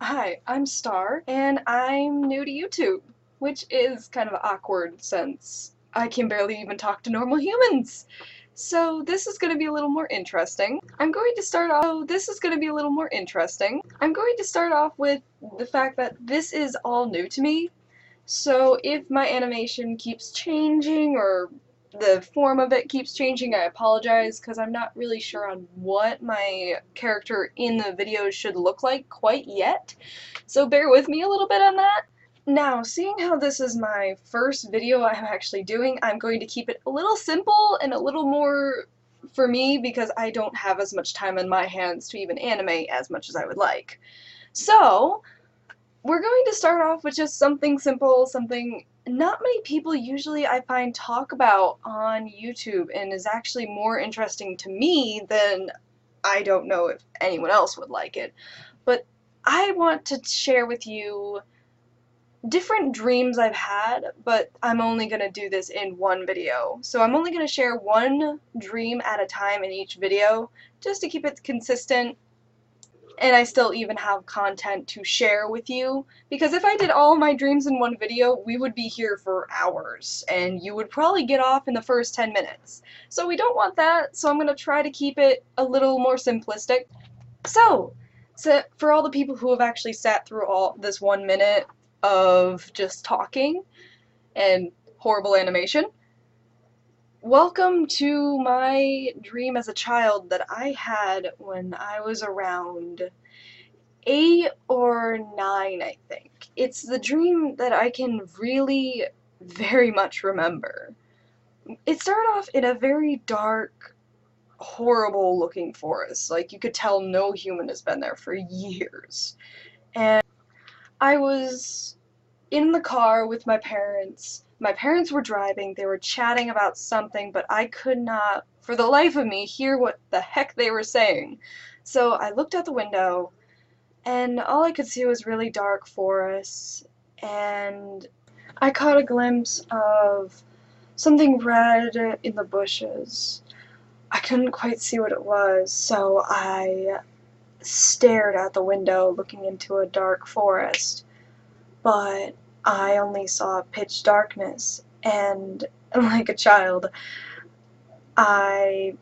Hi, I'm Star, and I'm new to YouTube, which is kind of awkward since I can barely even talk to normal humans. So this is going to be a little more interesting. I'm going to start off with the fact that this is all new to me. So if my animation keeps changing or the form of it keeps changing, I apologize because I'm not really sure on what my character in the video should look like quite yet. So bear with me a little bit on that. Now, seeing how this is my first video I'm actually doing, I'm going to keep it a little simple and a little more for me because I don't have as much time on my hands to even animate as much as I would like. So, we're going to start off with just something simple, something not many people usually I find talk about on YouTube and is actually more interesting to me than I don't know if anyone else would like it. But I want to share with you different dreams I've had, but I'm only going to do this in one video. So I'm only going to share one dream at a time in each video, just to keep it consistent, and I still even have content to share with you, because if I did all my dreams in one video, we would be here for hours, and you would probably get off in the first 10 minutes. So we don't want that, so I'm going to try to keep it a little more simplistic. So for all the people who have actually sat through all this 1 minute of just talking and horrible animation, welcome to my dream as a child that I had when I was around 8 or 9, I think. It's the dream that I can really very much remember. It started off in a very dark, horrible looking forest. Like, you could tell no human has been there for years. And I was in the car with my parents. My parents were driving, they were chatting about something, but I could not, for the life of me, hear what the heck they were saying. So I looked out the window, and all I could see was really dark forests, and I caught a glimpse of something red in the bushes. I couldn't quite see what it was, so I stared out the window looking into a dark forest, but I only saw pitch darkness, and like a child, I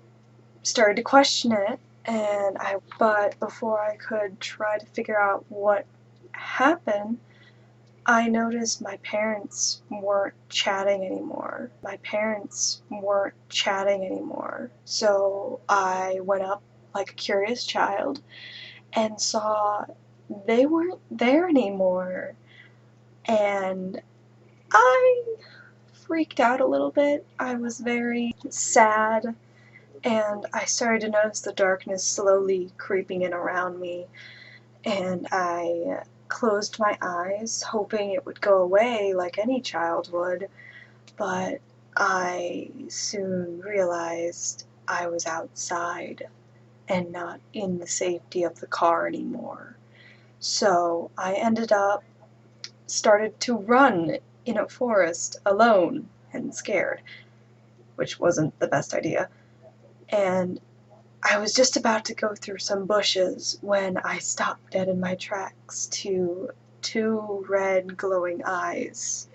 started to question it, but before I could try to figure out what happened, I noticed my parents weren't chatting anymore. So I went up like a curious child and saw they weren't there anymore. And I freaked out a little bit. I was very sad, and I started to notice the darkness slowly creeping in around me, and I closed my eyes, hoping it would go away like any child would, but I soon realized I was outside and not in the safety of the car anymore. So I started to run in a forest alone and scared, which wasn't the best idea. And I was just about to go through some bushes when I stopped dead in my tracks to two red glowing eyes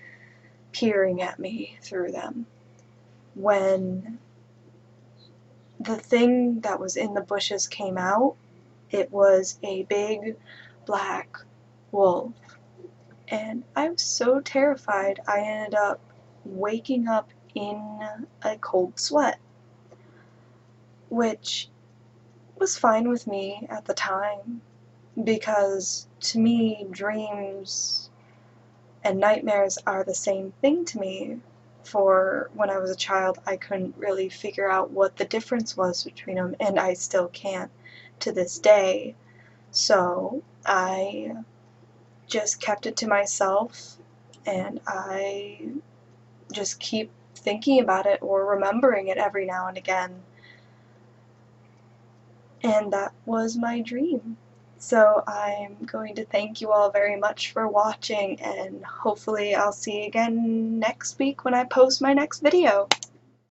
peering at me through them. When the thing that was in the bushes came out, it was a big black wolf. And I was so terrified I ended up waking up in a cold sweat, which was fine with me at the time, because to me, dreams and nightmares are the same thing to me. For when I was a child, I couldn't really figure out what the difference was between them, and I still can't to this day. So I just kept it to myself, and I just keep thinking about it or remembering it every now and again. And that was my dream. So I'm going to thank you all very much for watching, and hopefully I'll see you again next week when I post my next video.